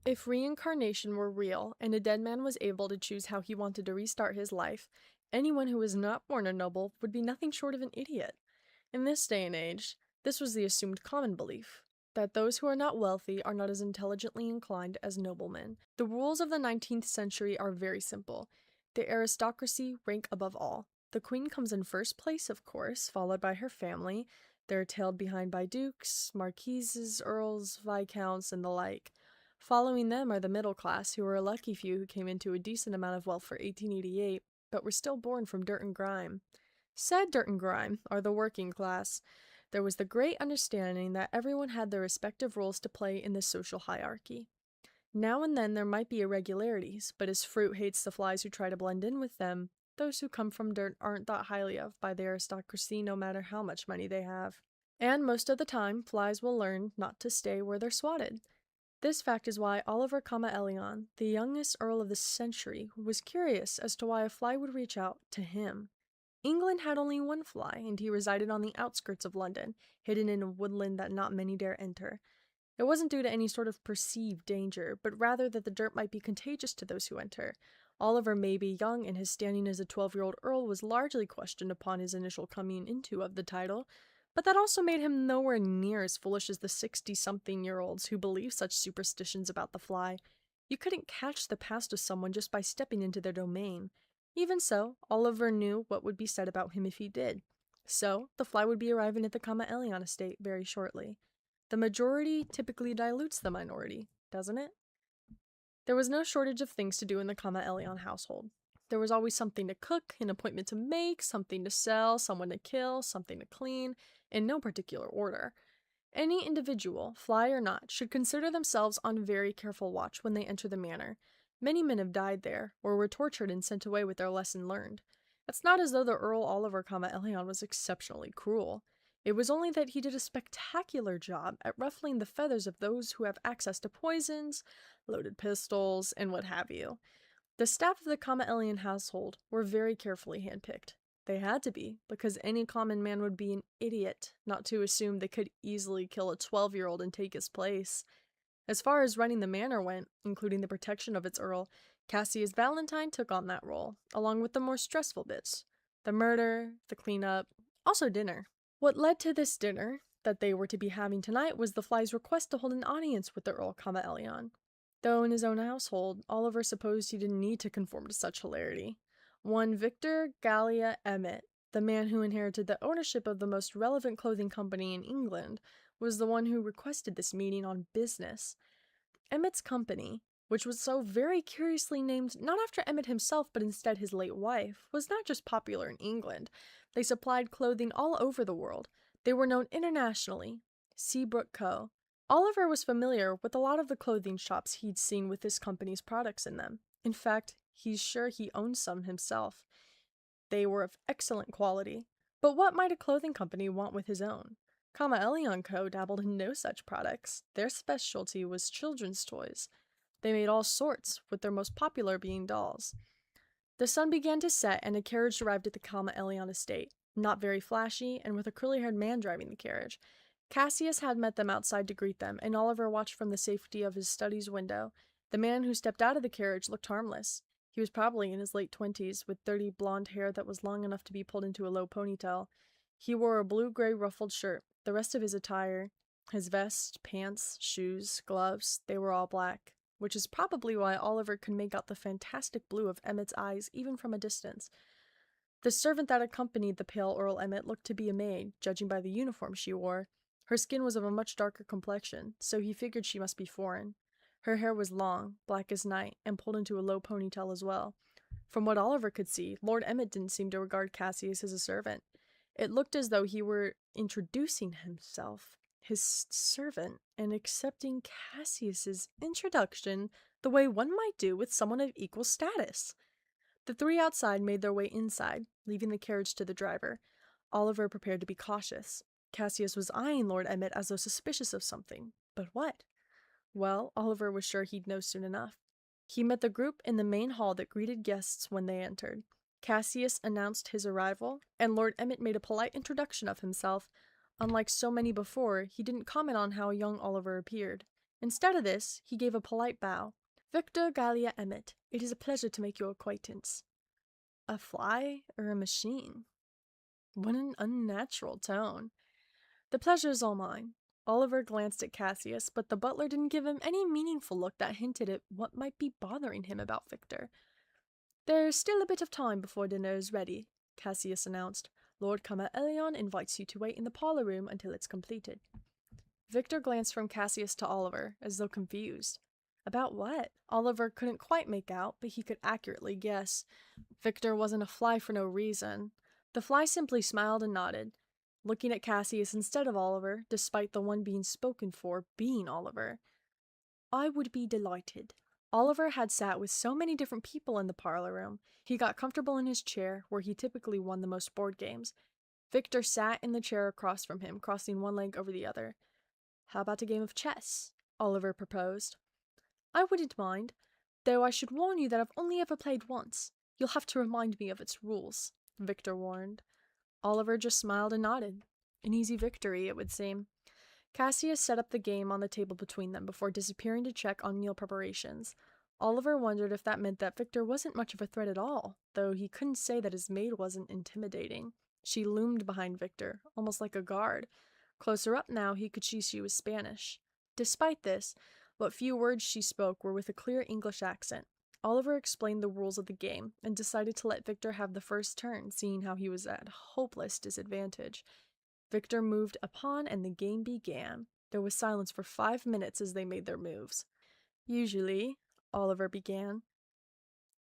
If reincarnation were real and a dead man was able to choose how he wanted to restart his life, anyone who was not born a noble would be nothing short of an idiot. In this day and age, this was the assumed common belief, that those who are not wealthy are not as intelligently inclined as noblemen. The rules of the 19th century are very simple. The aristocracy rank above all. The queen comes in first place, of course, followed by her family. They're tailed behind by dukes, marquises, earls, viscounts, and the like. Following them are the middle class, who were a lucky few who came into a decent amount of wealth for 1888, but were still born from dirt and grime. Said dirt and grime are the working class. There was the great understanding that everyone had their respective roles to play in this social hierarchy. Now and then there might be irregularities, but as fruit hates the flies who try to blend in with them, those who come from dirt aren't thought highly of by the aristocracy no matter how much money they have. And most of the time, flies will learn not to stay where they're swatted. This fact is why Oliver Chamaelion, the youngest earl of the century, was curious as to why a fly would reach out to him. England had only one fly, and he resided on the outskirts of London, hidden in a woodland that not many dare enter. It wasn't due to any sort of perceived danger, but rather that the dirt might be contagious to those who enter. Oliver may be young, and his standing as a 12-year-old earl was largely questioned upon his initial coming into of the title, but that also made him nowhere near as foolish as the 60-something-year-olds who believe such superstitions about the fly. You couldn't catch the past of someone just by stepping into their domain. Even so, Oliver knew what would be said about him if he did. So, the fly would be arriving at the Chamaelion estate very shortly. The majority typically dilutes the minority, doesn't it? There was no shortage of things to do in the Chamaelion household. There was always something to cook, an appointment to make, something to sell, someone to kill, something to clean, in no particular order. Any individual, fly or not, should consider themselves on very careful watch when they enter the manor. Many men have died there, or were tortured and sent away with their lesson learned. It's not as though the Earl Oliver Chamaelion was exceptionally cruel. It was only that he did a spectacular job at ruffling the feathers of those who have access to poisons, loaded pistols, and what have you. The staff of the Chamaelion household were very carefully handpicked. They had to be, because any common man would be an idiot not to assume they could easily kill a 12-year-old and take his place. As far as running the manor went, including the protection of its earl, Cassius Valentine took on that role, along with the more stressful bits. The murder, the cleanup, also dinner. What led to this dinner that they were to be having tonight was the fly's request to hold an audience with the Earl Chamaelion. Though in his own household, Oliver supposed he didn't need to conform to such hilarity. One Victor Gallia Emmett, the man who inherited the ownership of the most relevant clothing company in England, was the one who requested this meeting on business. Emmett's company, which was so very curiously named not after Emmett himself but instead his late wife, was not just popular in England. They supplied clothing all over the world. They were known internationally. Seabrook Co. Oliver was familiar with a lot of the clothing shops he'd seen with this company's products in them. In fact, he's sure he owned some himself. They were of excellent quality. But what might a clothing company want with his own? Chamaelion Co. dabbled in no such products. Their specialty was children's toys. They made all sorts, with their most popular being dolls. The sun began to set, and a carriage arrived at the Chamaelion estate, not very flashy, and with a curly-haired man driving the carriage. Cassius had met them outside to greet them, and Oliver watched from the safety of his study's window. The man who stepped out of the carriage looked harmless. He was probably in his late 20s, with dirty blonde hair that was long enough to be pulled into a low ponytail. He wore a blue-gray ruffled shirt. The rest of his attire, his vest, pants, shoes, gloves, they were all black, which is probably why Oliver could make out the fantastic blue of Emmett's eyes even from a distance. The servant that accompanied the pale Earl Emmett looked to be a maid, judging by the uniform she wore. Her skin was of a much darker complexion, so he figured she must be foreign. Her hair was long, black as night, and pulled into a low ponytail as well. From what Oliver could see, Lord Emmett didn't seem to regard Cassius as a servant. It looked as though he were introducing himself, his servant, and accepting Cassius's introduction the way one might do with someone of equal status. The three outside made their way inside, leaving the carriage to the driver. Oliver prepared to be cautious. Cassius was eyeing Lord Emmett as though suspicious of something. But what? Well, Oliver was sure he'd know soon enough. He met the group in the main hall that greeted guests when they entered. Cassius announced his arrival, and Lord Emmett made a polite introduction of himself. Unlike so many before, he didn't comment on how young Oliver appeared. Instead of this, he gave a polite bow. Victor Gallia Emmett, it is a pleasure to make your acquaintance. A fly or a machine? What an unnatural tone. The pleasure is all mine. Oliver glanced at Cassius, but the butler didn't give him any meaningful look that hinted at what might be bothering him about Victor. There's still a bit of time before dinner is ready, Cassius announced. Lord Chamaelion invites you to wait in the parlor room until it's completed. Victor glanced from Cassius to Oliver, as though confused. About what? Oliver couldn't quite make out, but he could accurately guess. Victor wasn't a fly for no reason. The fly simply smiled and nodded, looking at Cassius instead of Oliver, despite the one being spoken for being Oliver. I would be delighted. Oliver had sat with so many different people in the parlor room. He got comfortable in his chair, where he typically won the most board games. Victor sat in the chair across from him, crossing one leg over the other. How about a game of chess? Oliver proposed. I wouldn't mind, though I should warn you that I've only ever played once. You'll have to remind me of its rules, Victor warned. Oliver just smiled and nodded. An easy victory, it would seem. Cassius set up the game on the table between them before disappearing to check on meal preparations. Oliver wondered if that meant that Victor wasn't much of a threat at all, though he couldn't say that his maid wasn't intimidating. She loomed behind Victor, almost like a guard. Closer up now, he could see she was Spanish. Despite this, what few words she spoke were with a clear English accent. Oliver explained the rules of the game, and decided to let Victor have the first turn, seeing how he was at hopeless disadvantage. Victor moved a pawn, and the game began. There was silence for 5 minutes as they made their moves. Usually, Oliver began,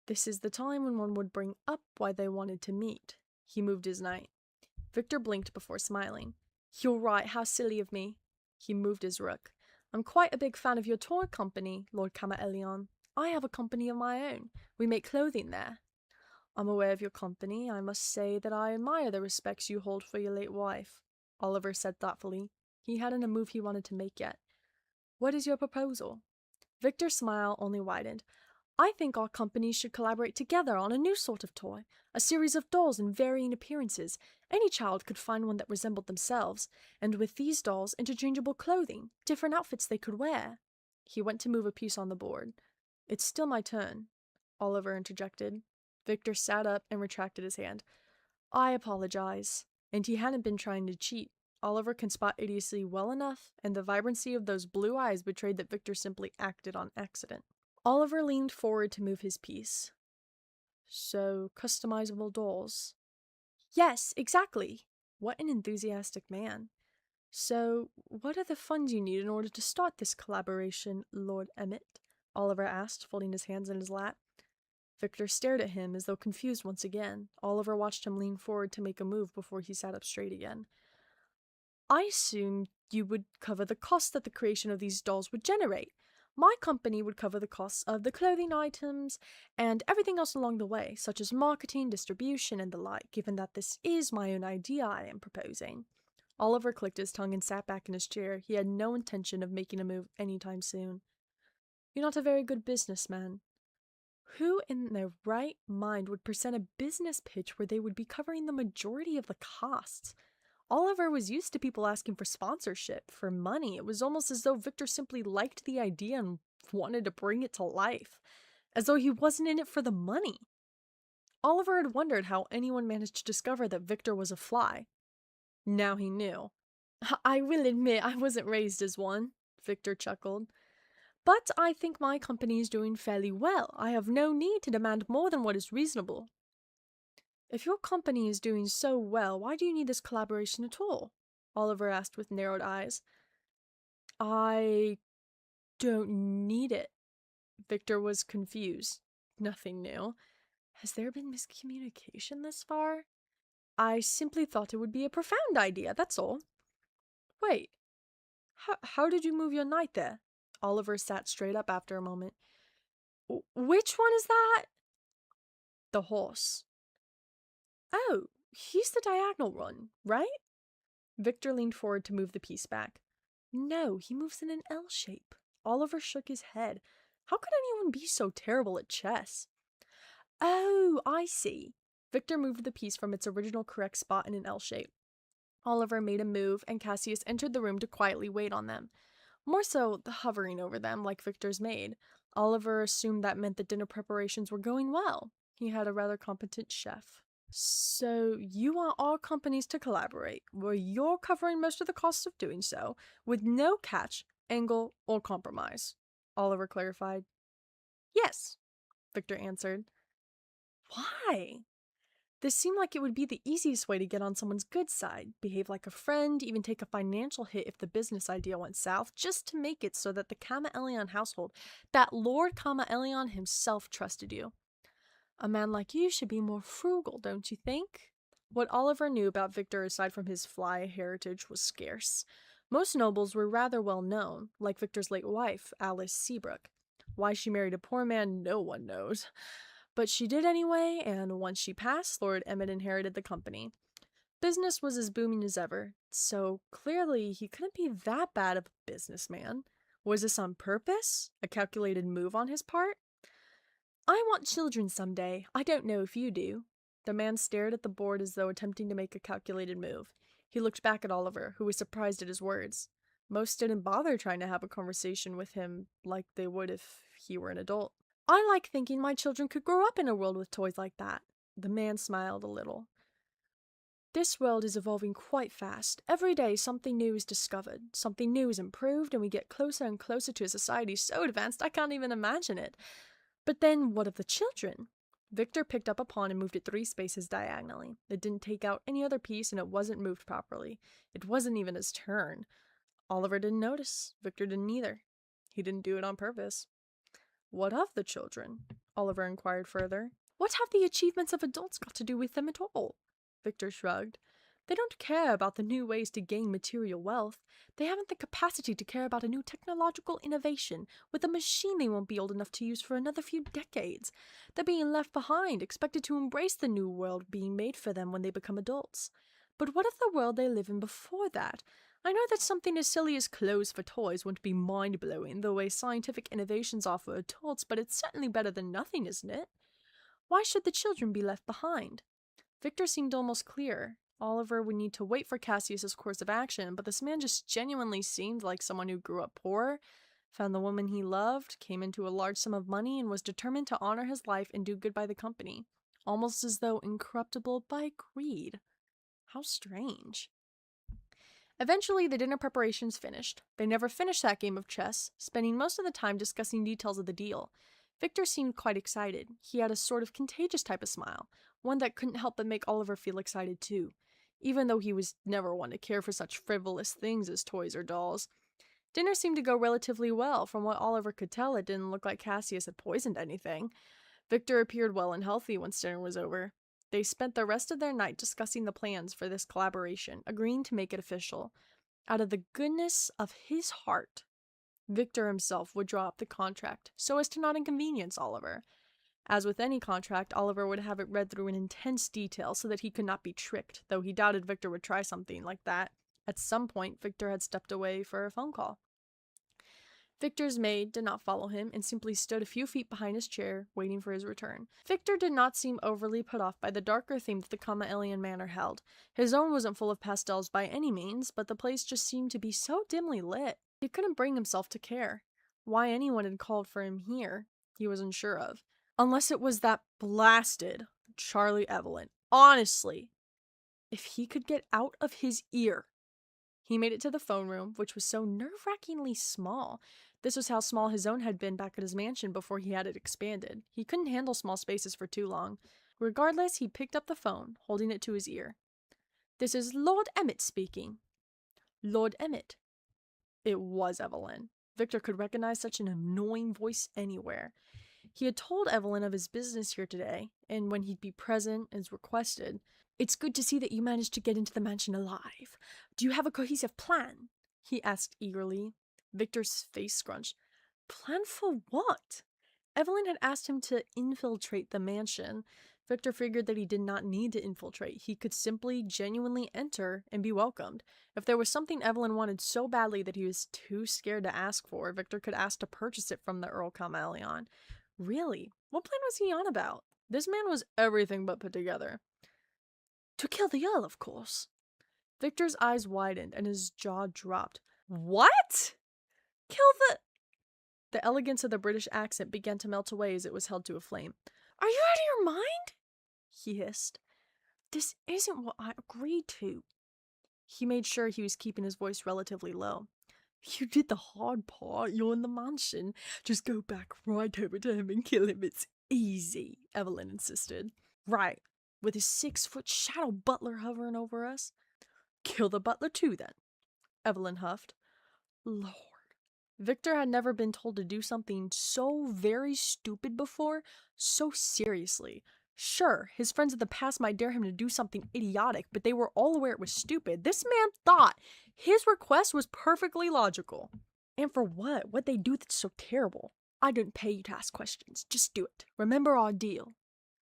this is the time when one would bring up why they wanted to meet. He moved his knight. Victor blinked before smiling. You're right, how silly of me. He moved his rook. I'm quite a big fan of your toy company, Lord Chamaelion. I have a company of my own. We make clothing there. I'm aware of your company. I must say that I admire the respects you hold for your late wife, Oliver said thoughtfully. He hadn't a move he wanted to make yet. What is your proposal? Victor's smile only widened. I think our companies should collaborate together on a new sort of toy, a series of dolls in varying appearances. Any child could find one that resembled themselves, and with these dolls, interchangeable clothing, different outfits they could wear. He went to move a piece on the board. It's still my turn, Oliver interjected. Victor sat up and retracted his hand. I apologize. And he hadn't been trying to cheat. Oliver can spot idiocy well enough, and the vibrancy of those blue eyes betrayed that Victor simply acted on accident. Oliver leaned forward to move his piece. So, customizable dolls? Yes, exactly. What an enthusiastic man. So, what are the funds you need in order to start this collaboration, Lord Emmett? Oliver asked, folding his hands in his lap. Victor stared at him as though confused once again. Oliver watched him lean forward to make a move before he sat up straight again. I assumed you would cover the costs that the creation of these dolls would generate. My company would cover the costs of the clothing items and everything else along the way, such as marketing, distribution, and the like, given that this is my own idea I am proposing. Oliver clicked his tongue and sat back in his chair. He had no intention of making a move anytime soon. You're not a very good businessman. Who in their right mind would present a business pitch where they would be covering the majority of the costs? Oliver was used to people asking for sponsorship, for money. It was almost as though Victor simply liked the idea and wanted to bring it to life, as though he wasn't in it for the money. Oliver had wondered how anyone managed to discover that Victor was a fly. Now he knew. I will admit I wasn't raised as one, Victor chuckled. But I think my company is doing fairly well. I have no need to demand more than what is reasonable. If your company is doing so well, why do you need this collaboration at all? Oliver asked with narrowed eyes. I don't need it. Victor was confused. Nothing new. Has there been miscommunication this far? I simply thought it would be a profound idea, that's all. Wait, how did you move your knight there? Oliver sat straight up after a moment. Which one is that? The horse. Oh, he's the diagonal one, right? Victor leaned forward to move the piece back. No, he moves in an L shape. Oliver shook his head. How could anyone be so terrible at chess? Oh, I see. Victor moved the piece from its original correct spot in an L shape. Oliver made a move, and Cassius entered the room to quietly wait on them. More so, the hovering over them like Victor's maid. Oliver assumed that meant the dinner preparations were going well. He had a rather competent chef. So, you want all companies to collaborate, where you're covering most of the costs of doing so, with no catch, angle, or compromise, Oliver clarified. Yes, Victor answered. Why? This seemed like it would be the easiest way to get on someone's good side, behave like a friend, even take a financial hit if the business idea went south, just to make it so that the Chamaelion household, that Lord Chamaelion himself trusted you. A man like you should be more frugal, don't you think? What Oliver knew about Victor aside from his fly heritage was scarce. Most nobles were rather well known, like Victor's late wife, Alice Seabrook. Why she married a poor man, no one knows. But she did anyway, and once she passed, Lord Emmett inherited the company. Business was as booming as ever, so clearly he couldn't be that bad of a businessman. Was this on purpose? A calculated move on his part? I want children someday. I don't know if you do. The man stared at the board as though attempting to make a calculated move. He looked back at Oliver, who was surprised at his words. Most didn't bother trying to have a conversation with him like they would if he were an adult. I like thinking my children could grow up in a world with toys like that. The man smiled a little. This world is evolving quite fast. Every day something new is discovered, something new is improved, and we get closer and closer to a society so advanced I can't even imagine it. But then, what of the children? Victor picked up a pawn and moved it 3 spaces diagonally. It didn't take out any other piece, and it wasn't moved properly. It wasn't even his turn. Oliver didn't notice. Victor didn't either. He didn't do it on purpose. What of the children? Oliver inquired further. What have the achievements of adults got to do with them at all? Victor shrugged. They don't care about the new ways to gain material wealth. They haven't the capacity to care about a new technological innovation with a machine they won't be old enough to use for another few decades. They're being left behind, expected to embrace the new world being made for them when they become adults. But what of the world they live in before that? I know that something as silly as clothes for toys wouldn't be mind-blowing the way scientific innovations are for adults, but it's certainly better than nothing, isn't it? Why should the children be left behind? Victor seemed almost clear. Oliver would need to wait for Cassius's course of action, but this man just genuinely seemed like someone who grew up poor, found the woman he loved, came into a large sum of money, and was determined to honor his life and do good by the company, almost as though incorruptible by greed. How strange. Eventually, the dinner preparations finished. They never finished that game of chess, spending most of the time discussing details of the deal. Victor seemed quite excited. He had a sort of contagious type of smile, one that couldn't help but make Oliver feel excited too, even though he was never one to care for such frivolous things as toys or dolls. Dinner seemed to go relatively well. From what Oliver could tell, it didn't look like Cassius had poisoned anything. Victor appeared well and healthy once dinner was over. They spent the rest of their night discussing the plans for this collaboration, agreeing to make it official. Out of the goodness of his heart, Victor himself would draw up the contract, so as to not inconvenience Oliver. As with any contract, Oliver would have it read through in intense detail so that he could not be tricked, though he doubted Victor would try something like that. At some point, Victor had stepped away for a phone call. Victor's maid did not follow him and simply stood a few feet behind his chair, waiting for his return. Victor did not seem overly put off by the darker theme that the Chamaelion manor held. His own wasn't full of pastels by any means, but the place just seemed to be so dimly lit. He couldn't bring himself to care. Why anyone had called for him here, he was unsure of. Unless it was that blasted Charlie Evelyn. Honestly, if he could get out of his ear. He made it to the phone room, which was so nerve-wrackingly small. This was how small his own had been back at his mansion before he had it expanded. He couldn't handle small spaces for too long. Regardless, he picked up the phone, holding it to his ear. This is Lord Emmett speaking. Lord Emmett. It was Evelyn. Victor could recognize such an annoying voice anywhere. He had told Evelyn of his business here today, and when he'd be present as requested. It's good to see that you managed to get into the mansion alive. Do you have a cohesive plan? He asked eagerly. Victor's face scrunched. Plan for what? Evelyn had asked him to infiltrate the mansion. Victor figured that he did not need to infiltrate. He could simply genuinely enter and be welcomed. If there was something Evelyn wanted so badly that he was too scared to ask for, Victor could ask to purchase it from the Earl Chamaelion. Really? What plan was he on about? This man was everything but put together. To kill the Earl, of course. Victor's eyes widened and his jaw dropped. What? Kill the... The elegance of the British accent began to melt away as it was held to a flame. Are you out of your mind? He hissed. This isn't what I agreed to. He made sure he was keeping his voice relatively low. You did the hard part. You're in the mansion. Just go back right over to him and kill him. It's easy, Evelyn insisted. Right, with his 6-foot shadow butler hovering over us. Kill the butler too, then, Evelyn huffed. Lord. Victor had never been told to do something so very stupid before, so seriously. Sure, his friends of the past might dare him to do something idiotic, but they were all aware it was stupid. This man thought his request was perfectly logical. And for what? What'd they do that's so terrible? I didn't pay you to ask questions. Just do it. Remember our deal.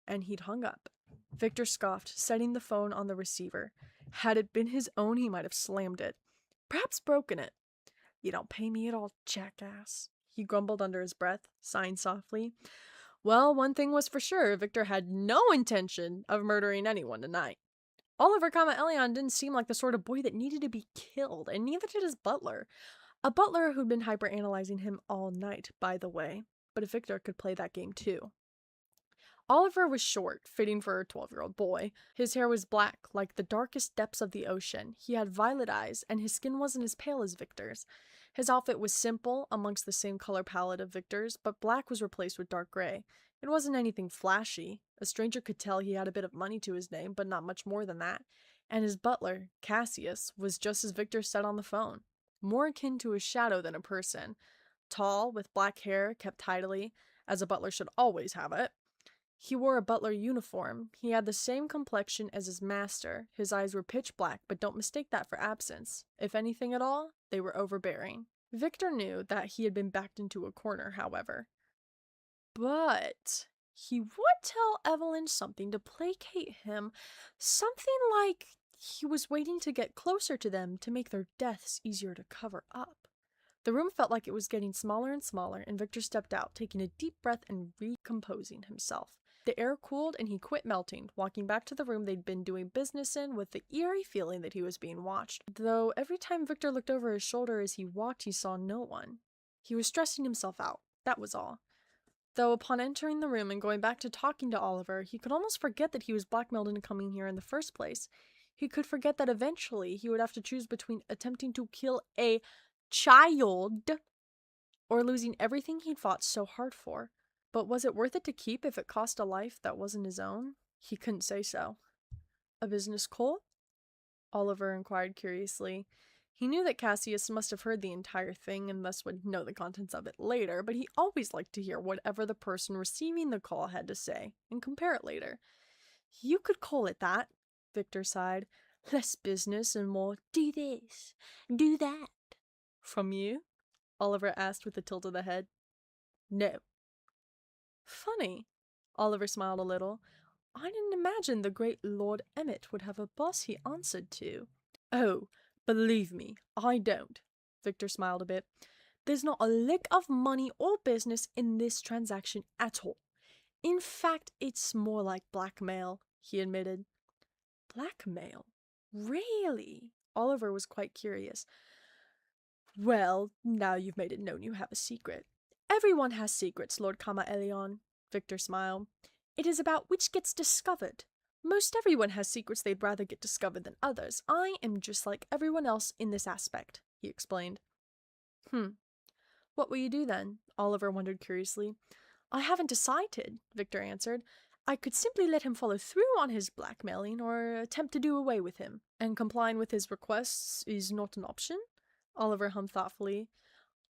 And he'd hung up. Victor scoffed, setting the phone on the receiver. Had it been his own, he might have slammed it. Perhaps broken it. You don't pay me at all, jackass, he grumbled under his breath, sighing softly. Well, one thing was for sure, Victor had no intention of murdering anyone tonight. Oliver Chamaelion didn't seem like the sort of boy that needed to be killed, and neither did his butler. A butler who'd been hyper-analyzing him all night, by the way. But if Victor could play that game too. Oliver was short, fitting for a 12-year-old boy. His hair was black, like the darkest depths of the ocean. He had violet eyes, and his skin wasn't as pale as Victor's. His outfit was simple, amongst the same color palette of Victor's, but black was replaced with dark gray. It wasn't anything flashy. A stranger could tell he had a bit of money to his name, but not much more than that. And his butler, Cassius, was just as Victor said on the phone. More akin to a shadow than a person. Tall, with black hair, kept tidily, as a butler should always have it. He wore a butler uniform. He had the same complexion as his master. His eyes were pitch black, but don't mistake that for absence. If anything at all, they were overbearing. Victor knew that he had been backed into a corner, however. But he would tell Evelyn something to placate him. Something like he was waiting to get closer to them to make their deaths easier to cover up. The room felt like it was getting smaller and smaller, and Victor stepped out, taking a deep breath and recomposing himself. The air cooled and he quit melting, walking back to the room they'd been doing business in with the eerie feeling that he was being watched. Though every time Victor looked over his shoulder as he walked, he saw no one. He was stressing himself out, that was all. Though upon entering the room and going back to talking to Oliver, he could almost forget that he was blackmailed into coming here in the first place. He could forget that eventually he would have to choose between attempting to kill a child or losing everything he'd fought so hard for. But was it worth it to keep if it cost a life that wasn't his own? He couldn't say so. A business call? Oliver inquired curiously. He knew that Cassius must have heard the entire thing and thus would know the contents of it later, but he always liked to hear whatever the person receiving the call had to say, and compare it later. You could call it that, Victor sighed. Less business and more do this, do that. From you? Oliver asked with a tilt of the head. No. Funny. Oliver smiled a little. I didn't imagine the great Lord Emmett would have a boss he answered to. Oh, believe me, I don't. Victor smiled a bit. There's not a lick of money or business in this transaction at all. In fact, it's more like blackmail, he admitted. Blackmail? Really? Oliver was quite curious. Well, now you've made it known you have a secret. Everyone has secrets, Lord Chamaelion, Victor smiled. It is about which gets discovered. Most everyone has secrets they'd rather get discovered than others. I am just like everyone else in this aspect, he explained. What will you do then? Oliver wondered curiously. I haven't decided, Victor answered. I could simply let him follow through on his blackmailing or attempt to do away with him. And complying with his requests is not an option? Oliver hummed thoughtfully.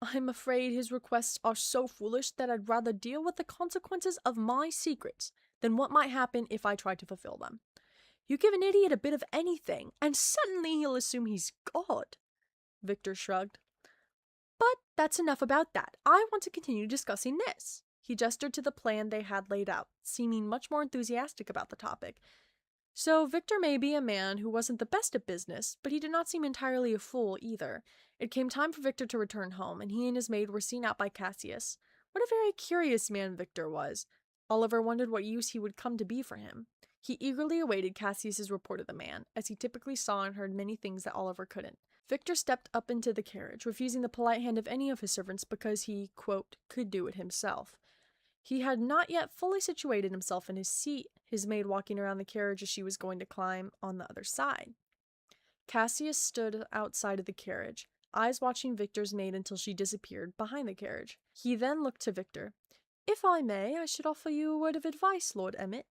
I'm afraid his requests are so foolish that I'd rather deal with the consequences of my secrets than what might happen if I tried to fulfill them. You give an idiot a bit of anything, and suddenly he'll assume he's God. Victor shrugged. But that's enough about that. I want to continue discussing this. He gestured to the plan they had laid out, seeming much more enthusiastic about the topic. So Victor may be a man who wasn't the best at business, but he did not seem entirely a fool either. It came time for Victor to return home, and he and his maid were seen out by Cassius. What a very curious man Victor was. Oliver wondered what use he would come to be for him. He eagerly awaited Cassius's report of the man, as he typically saw and heard many things that Oliver couldn't. Victor stepped up into the carriage, refusing the polite hand of any of his servants because he, quote, could do it himself. He had not yet fully situated himself in his seat, his maid walking around the carriage as she was going to climb on the other side. Cassius stood outside of the carriage, eyes watching Victor's maid until she disappeared behind the carriage. He then looked to Victor. "If I may, I should offer you a word of advice, Lord Emmett."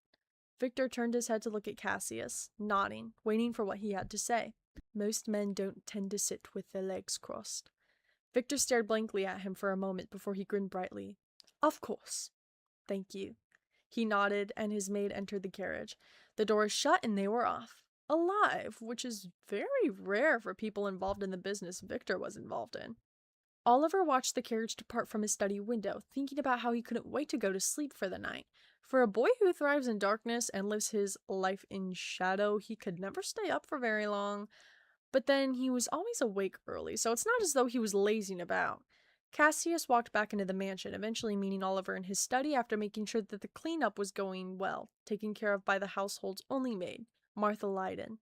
Victor turned his head to look at Cassius, nodding, waiting for what he had to say. "Most men don't tend to sit with their legs crossed." Victor stared blankly at him for a moment before he grinned brightly. "Of course. Thank you." He nodded, and his maid entered the carriage. The doors shut, and they were off. Alive, which is very rare for people involved in the business Victor was involved in. Oliver watched the carriage depart from his study window, thinking about how he couldn't wait to go to sleep for the night. For a boy who thrives in darkness and lives his life in shadow, he could never stay up for very long. But then he was always awake early, so it's not as though he was lazing about. Cassius walked back into the mansion, eventually meeting Oliver in his study after making sure that the cleanup was going well, taken care of by the household's only maid, Martha Lydon.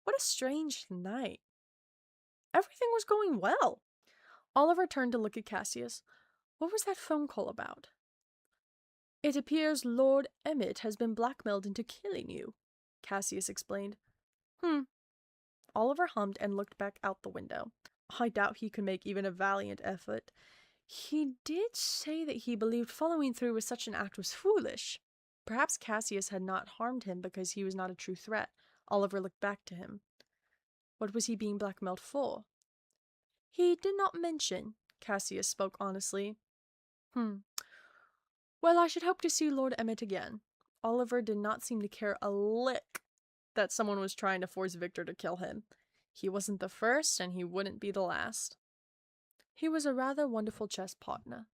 What a strange night. Everything was going well. Oliver turned to look at Cassius. "What was that phone call about?" "It appears Lord Emmett has been blackmailed into killing you," Cassius explained. Oliver hummed and looked back out the window. I doubt he could make even a valiant effort. He did say that he believed following through with such an act was foolish. Perhaps Cassius had not harmed him because he was not a true threat. Oliver looked back to him. What was he being blackmailed for? He did not mention. Cassius spoke honestly. Well, I should hope to see Lord Emmett again. Oliver did not seem to care a lick that someone was trying to force Victor to kill him. He wasn't the first, and he wouldn't be the last. He was a rather wonderful chess partner.